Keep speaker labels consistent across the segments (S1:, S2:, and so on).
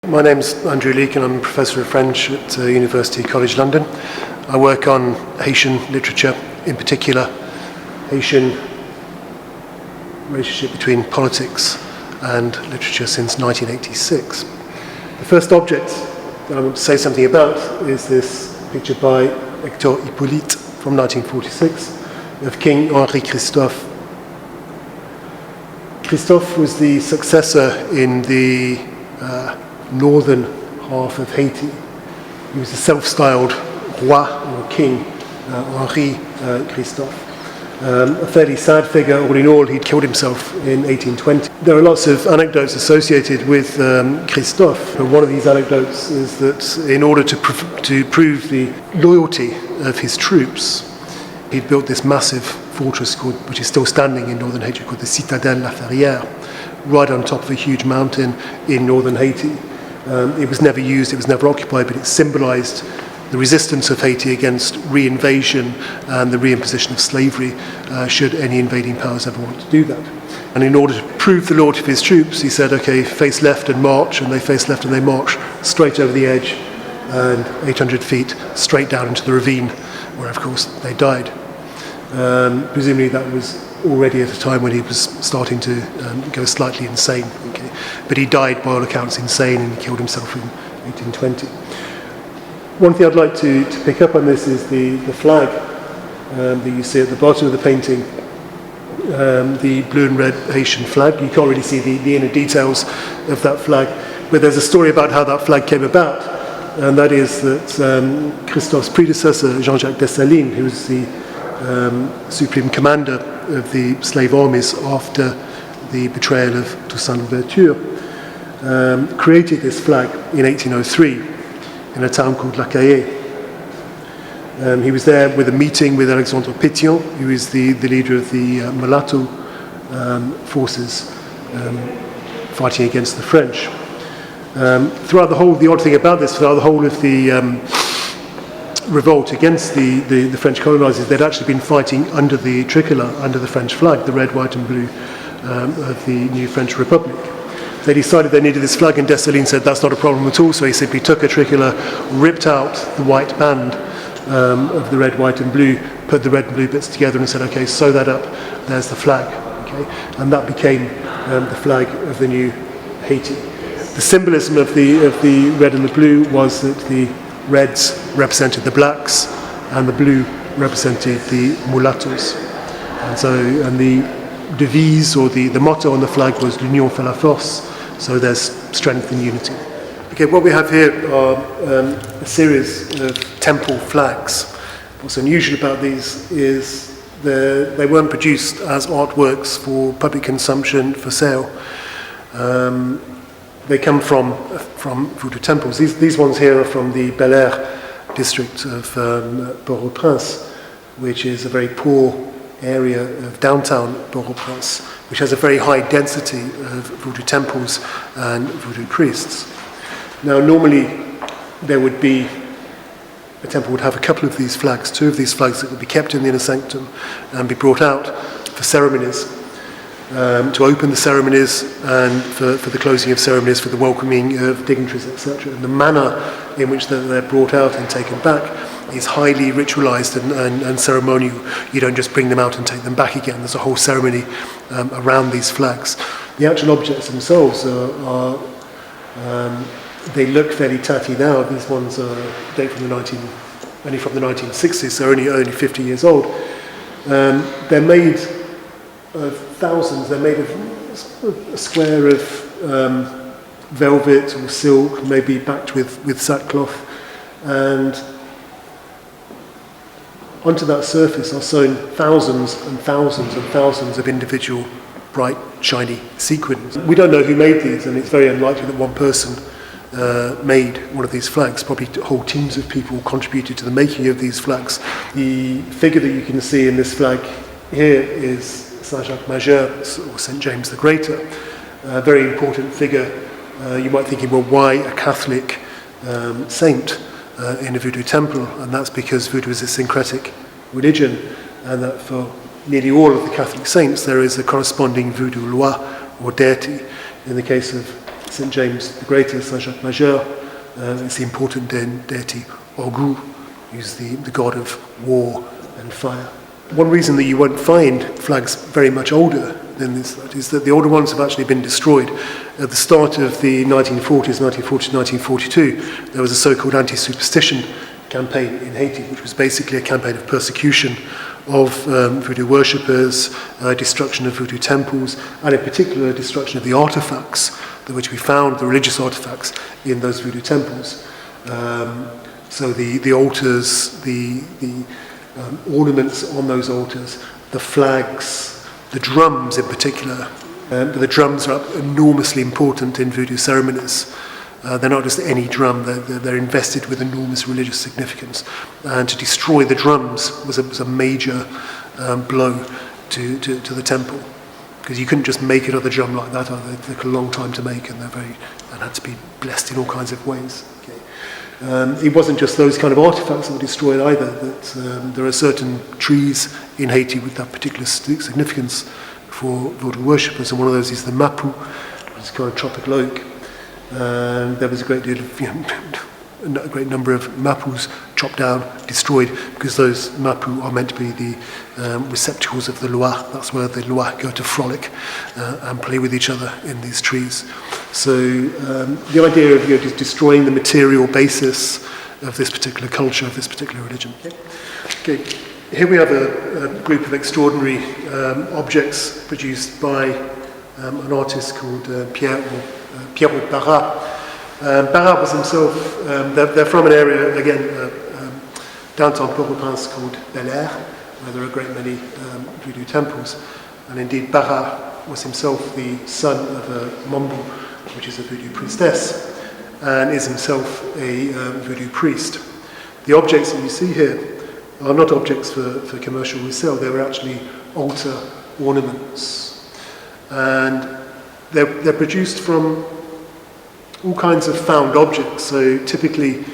S1: My name's Andrew Leake and I'm a Professor of French at University College London. I work on Haitian literature, in particular Haitian relationship between politics and literature since 1986. The first object that I want to say something about is this picture by Hector Hippolyte from 1946 of King Henri Christophe. Christophe was the successor in the northern half of Haiti. He was a self-styled roi or king, Henri Christophe. A fairly sad figure. All in all, he'd killed himself in 1820. There are lots of anecdotes associated with Christophe. One of these anecdotes is that in order to prove the loyalty of his troops, he'd built this massive fortress which is still standing in northern Haiti, called the Citadelle La Ferrière, right on top of a huge mountain in northern Haiti. It was never used, it was never occupied, but it symbolized the resistance of Haiti against re-invasion and the reimposition of slavery should any invading powers ever want to do that. And in order to prove the loyalty of his troops, he said, okay, face left and march, and they faced left and they marched straight over the edge and 800 feet straight down into the ravine, where of course they died. Presumably that was already at a time when he was starting to go slightly insane. Okay. But he died, by all accounts, insane, and he killed himself in 1820. One thing I'd like to pick up on this is the flag that you see at the bottom of the painting, the blue and red Haitian flag. You can't really see the inner details of that flag, but there's a story about how that flag came about, and that is that Christophe's predecessor, Jean-Jacques Dessalines, who was the supreme commander of the slave armies after the betrayal of Toussaint Louverture, created this flag in 1803 in a town called La Caille. He was there with a meeting with Alexandre Pétion, who is the leader of the mulatto forces fighting against the French. Throughout the odd thing about this, throughout the whole of the revolt against the French colonizers, they'd actually been fighting under the tricolour, under the French flag, the red, white and blue of the new French Republic. They decided they needed this flag, and Dessalines said that's not a problem at all, so he simply took a tricolour, ripped out the white band of the red, white and blue, put the red and blue bits together and said, okay, sew that up, there's the flag. Okay? And that became the flag of the new Haiti. The symbolism of the red and the blue was that the reds represented the blacks and the blue represented the mulattoes. And the devise, or the motto on the flag, was l'union fait la force, so there's strength in unity. Okay, what we have here are a series of temple flags. What's unusual about these is they weren't produced as artworks for public consumption, for sale. They come from Vodou temples. These ones here are from the Bel Air district of Port-au-Prince, which is a very poor area of downtown Port-au-Prince, which has a very high density of Vodou temples and Vodou priests. Now, normally a temple would have a couple of these flags, two of these flags that would be kept in the inner sanctum and be brought out for ceremonies. To open the ceremonies and for the closing of ceremonies, for the welcoming of dignitaries, etc. And the manner in which they're brought out and taken back is highly ritualized and ceremonial. You don't just bring them out and take them back again. There's a whole ceremony around these flags. The actual objects themselves they look fairly tatty now. These ones date from only from the 1960s, so only 50 years old. They're made of thousands. They're made of a square of velvet or silk, maybe backed with sackcloth, and onto that surface are sewn thousands and thousands and thousands of individual bright, shiny sequins. We don't know who made these, and it's very unlikely that one person made one of these flags. Probably whole teams of people contributed to the making of these flags. The figure that you can see in this flag here is Saint-Jacques Majeur, or St. James the Greater, a very important figure. You might think, well, why a Catholic saint in a Vodou temple? And that's because Vodou is a syncretic religion, and that for nearly all of the Catholic saints there is a corresponding Vodou loi, or deity. In the case of St. James the Greater, Saint Jacques Majeur. It's the important deity Vodou, who's the god of war and fire. One reason that you won't find flags very much older than this is that the older ones have actually been destroyed. At the start of the 1940s, 1940 to 1942, there was a so-called anti-superstition campaign in Haiti, which was basically a campaign of persecution of voodoo worshippers, destruction of voodoo temples, and in particular destruction of the artifacts, which we found, the religious artifacts in those voodoo temples. So the altars, the ornaments on those altars, the flags, the drums in particular. The drums are enormously important in voodoo ceremonies. They're not just any drum, they're invested with enormous religious significance. And to destroy the drums was a major blow to the temple. Because you couldn't just make another drum like that. They took a long time to make, and had to be blessed in all kinds of ways. Okay. It wasn't just those kind of artifacts that were destroyed either. That there are certain trees in Haiti with that particular significance for Vodou worshippers, and one of those is the mapu, which is kind of tropical oak. There was a great deal of, a great number of mapus chopped down, destroyed, because those mapu are meant to be the receptacles of the Loa. That's where the Loa go to frolic and play with each other in these trees. So the idea of just destroying the material basis of this particular culture, of this particular religion. Okay. Here we have a group of extraordinary objects produced by an artist called Pierre Barrault. Barrault was himself, they're from an area, again, downtown Port-au-Prince called Bel Air, where there are a great many voodoo temples. And indeed, Barrault was himself the son of a Mambo, which is a voodoo priestess, and is himself a voodoo priest. The objects that you see here are not objects for commercial resale, they were actually altar ornaments. And they're produced from all kinds of found objects, so typically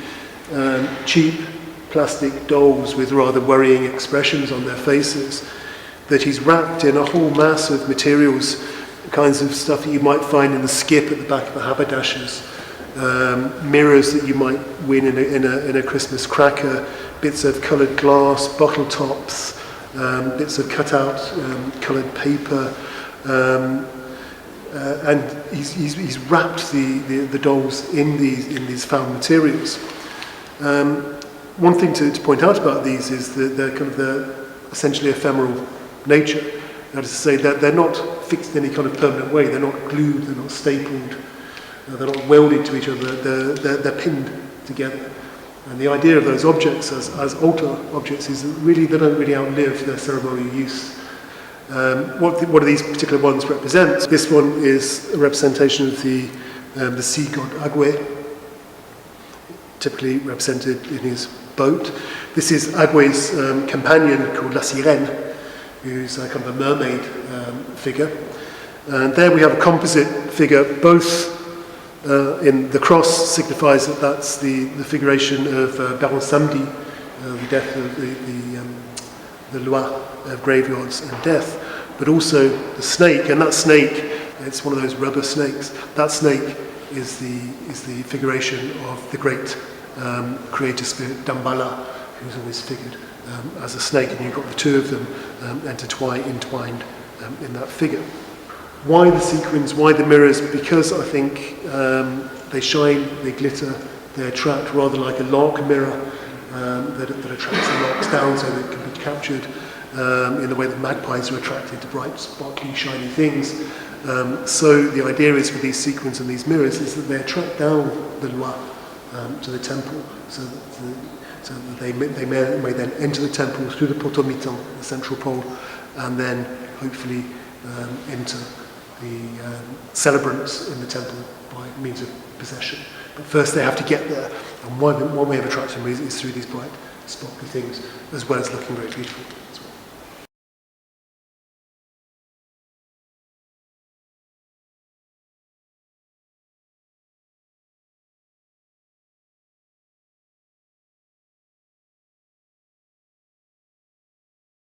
S1: cheap plastic dolls with rather worrying expressions on their faces that he's wrapped in a whole mass of materials, kinds of stuff that you might find in the skip at the back of a haberdasher's, mirrors that you might win in a Christmas cracker, bits of coloured glass, bottle tops, bits of cut-out coloured paper, and he's wrapped the dolls in these found materials. One thing to point out about these is that they're essentially ephemeral nature. That is to say that they're not fixed in any kind of permanent way. They're not glued. They're not stapled. They're not welded to each other. They're pinned together. And the idea of those objects as altar objects is that really they don't really outlive their ceremonial use. What do these particular ones represent? This one is a representation of the sea god Agwe, typically represented in his boat. This is Agwe's companion called La Sirène, who's a kind of a mermaid figure. And there we have a composite figure, both in the cross signifies that that's the figuration of Baron Samedi, the death of the Loa of graveyards and death, but also the snake, and that snake, it's one of those rubber snakes. That snake is the figuration of the great creator spirit Dambala, who's always figured as a snake, and you've got the two of them entwined in that figure. Why the sequins? Why the mirrors? Because I think they shine, they glitter, they attract rather like a lark mirror that attracts the larks down so that it can be captured in the way that magpies are attracted to bright, sparkly, shiny things. So the idea is with these sequins and these mirrors is that they attract down the Loa to the temple, so that they may then enter the temple through the potomitan, the central pole, and then hopefully enter the celebrants in the temple by means of possession. But first they have to get there, and one way of attracting them is through these bright, sparkly things, as well as looking very beautiful as well.